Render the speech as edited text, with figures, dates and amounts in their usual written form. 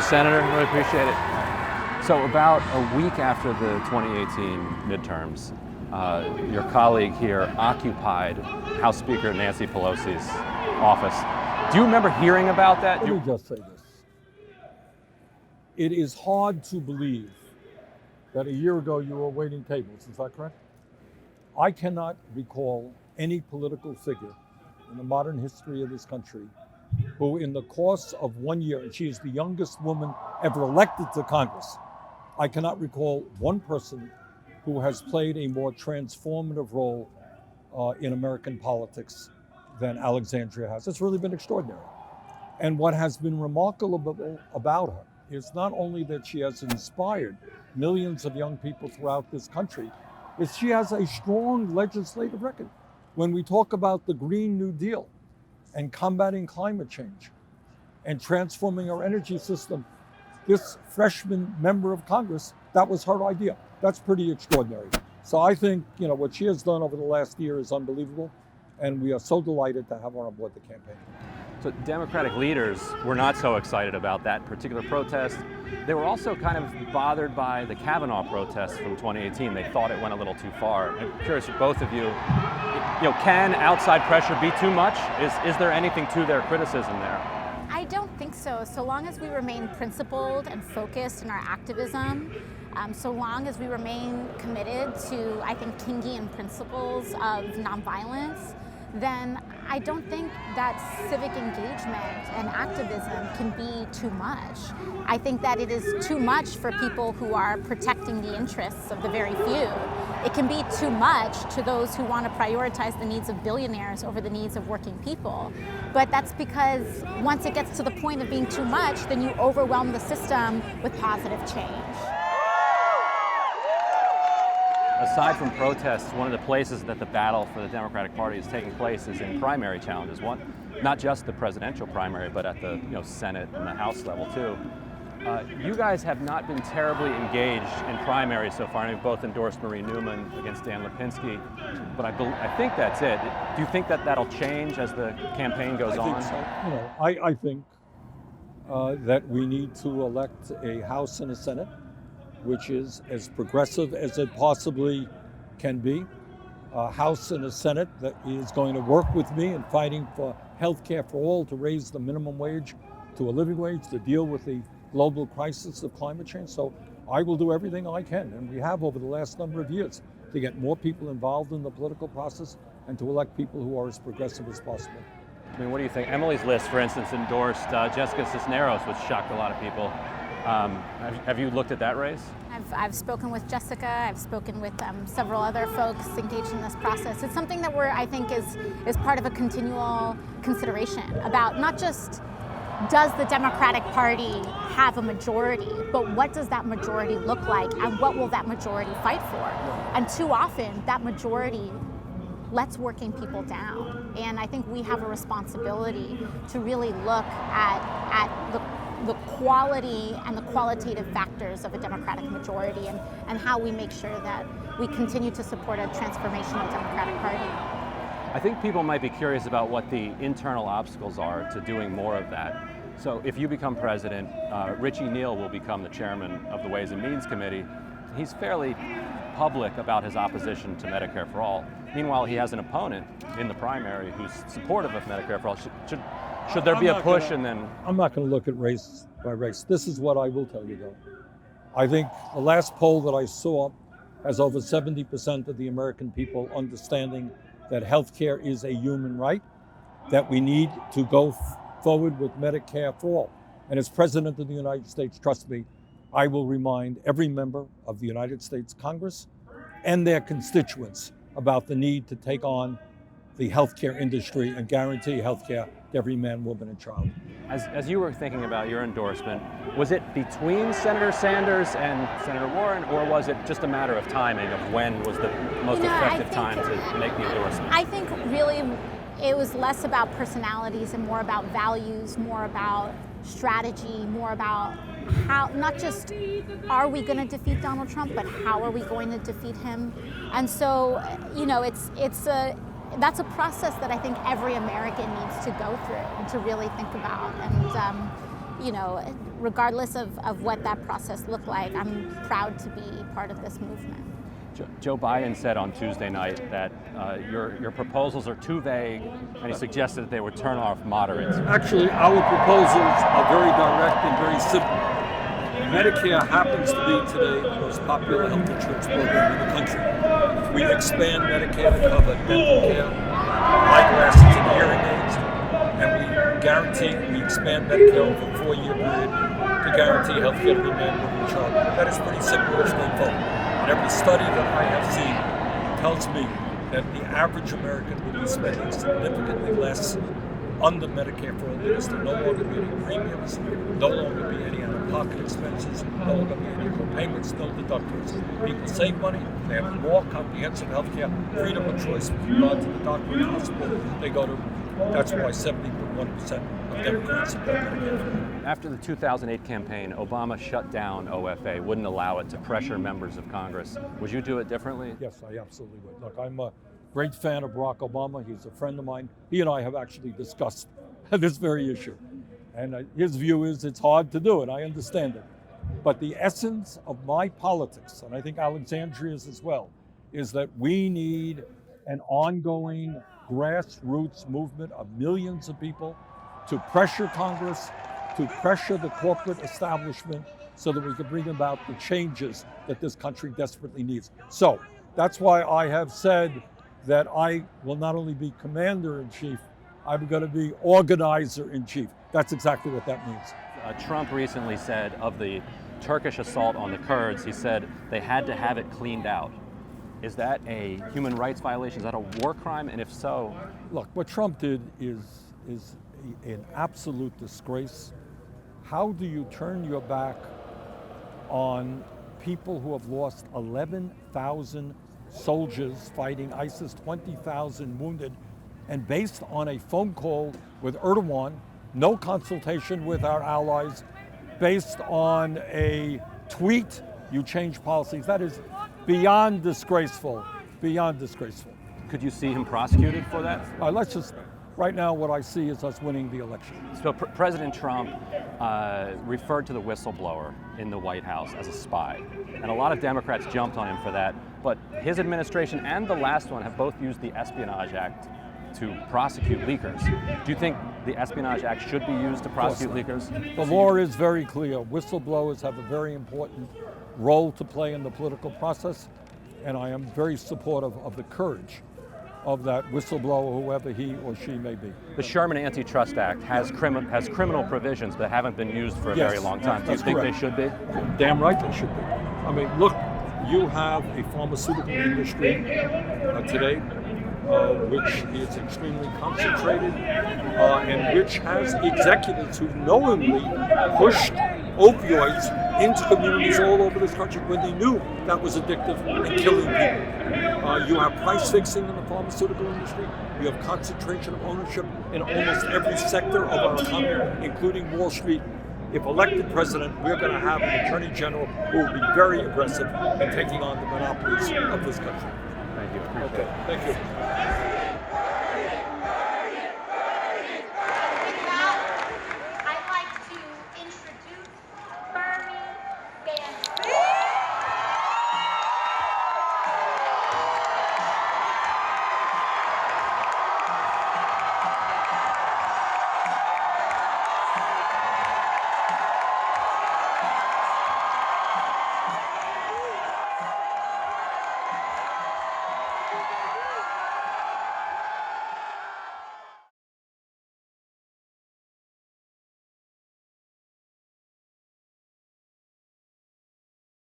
Senator. Really appreciate it. So about a week after the 2018 midterms, your colleague here occupied House Speaker Nancy Pelosi's office. Do you remember hearing about that? Let me just say this. It is hard to believe that a year ago you were waiting tables. Is that correct? I cannot recall any political figure in the modern history of this country who in the course of 1 year, and she is the youngest woman ever elected to Congress, I cannot recall one person who has played a more transformative role in American politics than Alexandria has. It's really been extraordinary. And what has been remarkable about her is not only that she has inspired millions of young people throughout this country, is she has a strong legislative record. When we talk about the Green New Deal and combating climate change and transforming our energy system, this freshman member of Congress, that was her idea. That's pretty extraordinary. So I think, what she has done over the last year is unbelievable, and we are so delighted to have her on board the campaign. So Democratic leaders were not so excited about that particular protest. They were also kind of bothered by the Kavanaugh protests from 2018. They thought it went a little too far. I'm curious, both of you, can outside pressure be too much? Is there anything to their criticism there? I don't think so. So long as we remain principled and focused in our activism, so long as we remain committed to, I think, Kingian principles of nonviolence, then I don't think that civic engagement and activism can be too much. I think that it is too much for people who are protecting the interests of the very few. It can be too much to those who want to prioritize the needs of billionaires over the needs of working people. But that's because once it gets to the point of being too much, then you overwhelm the system with positive change. Aside from protests, one of the places that the battle for the Democratic Party is taking place is in primary challenges. One, not just the presidential primary, but at the Senate and the House level too. You guys have not been terribly engaged in primaries so far. You've both endorsed Marie Newman against Dan Lipinski, but I think that's it. Do you think that that'll change as the campaign goes on? I think so. I think that we need to elect a House and a Senate which is as progressive as it possibly can be. A House and a Senate that is going to work with me in fighting for health care for all, to raise the minimum wage to a living wage, to deal with the global crisis of climate change. So I will do everything I can, and we have over the last number of years, to get more people involved in the political process and to elect people who are as progressive as possible. I mean, what do you think? Emily's list, for instance, endorsed Jessica Cisneros, which shocked a lot of people. Have you looked at that race? I've spoken with Jessica. I've spoken with several other folks engaged in this process. It's something that I think is part of a continual consideration about not just does the Democratic Party have a majority, but what does that majority look like, and what will that majority fight for? And too often, that majority lets working people down. And I think we have a responsibility to really look at the quality and the qualitative factors of a Democratic majority, and how we make sure that we continue to support a transformational Democratic Party. I think people might be curious about what the internal obstacles are to doing more of that. So if you become president, Richie Neal will become the chairman of the Ways and Means Committee. He's fairly public about his opposition to Medicare for All. Meanwhile, he has an opponent in the primary who's supportive of Medicare for All. Should there be a push and then... I'm not going to look at race by race. This is what I will tell you, though. I think the last poll that I saw has over 70% of the American people understanding that health care is a human right, that we need to go forward with Medicare for all. And as President of the United States, trust me, I will remind every member of the United States Congress and their constituents about the need to take on the healthcare industry and guarantee healthcare to every man, woman, and child. As you were thinking about your endorsement, was it between Senator Sanders and Senator Warren, or was it just a matter of timing of when was the most effective time to make the endorsement? I think really it was less about personalities and more about values, more about strategy, more about how, not just are we going to defeat Donald Trump, but how are we going to defeat him? And so, that's a process that I think every American needs to go through and to really think about. And regardless of what that process looked like, I'm proud to be part of this movement. Joe Biden said on Tuesday night that your proposals are too vague, and he suggested that they would turn off moderates. Actually, our proposals are very direct and very simple. Medicare happens to be today the most popular health insurance program in the country. We expand Medicare to cover dental care, eyeglasses and hearing aids, and we expand Medicare over a 4-year period to guarantee health care to every man, woman, and child. That is pretty simple and straightforward. And every study that I have seen tells me that the average American will be spending significantly less under Medicare for all this. There no longer be any premiums, no longer be any out-of-pocket expenses, no longer be any co-payments, no deductibles. People save money, they have more comprehensive health care, freedom of choice with regard to the doctor and hospital they go to. That's why 71% of Democrats support Medicare. After the 2008 campaign, Obama shut down OFA, wouldn't allow it to pressure members of Congress. Would you do it differently? Yes, I absolutely would. Look, I'm a great fan of Barack Obama. He's a friend of mine. He and I have actually discussed this very issue. And his view is it's hard to do it. I understand it. But the essence of my politics, and I think Alexandria's as well, is that we need an ongoing grassroots movement of millions of people to pressure Congress, to pressure the corporate establishment so that we can bring about the changes that this country desperately needs. So that's why I have said that I will not only be commander-in-chief, I'm going to be organizer-in-chief. That's exactly what that means. Trump recently said of the Turkish assault on the Kurds, he said they had to have it cleaned out. Is that a human rights violation? Is that a war crime? And if so? Look, what Trump did is an absolute disgrace. How do you turn your back on people who have lost 11,000 soldiers fighting ISIS, 20,000 wounded, and based on a phone call with Erdogan, no consultation with our allies, based on a tweet, you change policies? That is beyond disgraceful, beyond disgraceful. Could you see him prosecuted for that? Right now what I see is us winning the election. So President Trump referred to the whistleblower in the White House as a spy. And a lot of Democrats jumped on him for that. But his administration and the last one have both used the Espionage Act to prosecute leakers. Do you think the Espionage Act should be used to prosecute leakers? The law is very clear. Whistleblowers have a very important role to play in the political process, and I am very supportive of the courage of that whistleblower, whoever he or she may be. The Sherman Antitrust Act has criminal provisions that haven't been used for a very long time. Do you think correct. They should be? Damn right they should be. I mean, look, you have a pharmaceutical industry today which is extremely concentrated and which has executives who knowingly pushed opioids into communities all over this country when they knew that was addictive and killing people. You have price fixing in the pharmaceutical industry. You have concentration of ownership in almost every sector of our economy, including Wall Street. If elected president, we're going to have an attorney general who will be very aggressive in taking on the monopolies of this country. Thank you. Okay, thank you.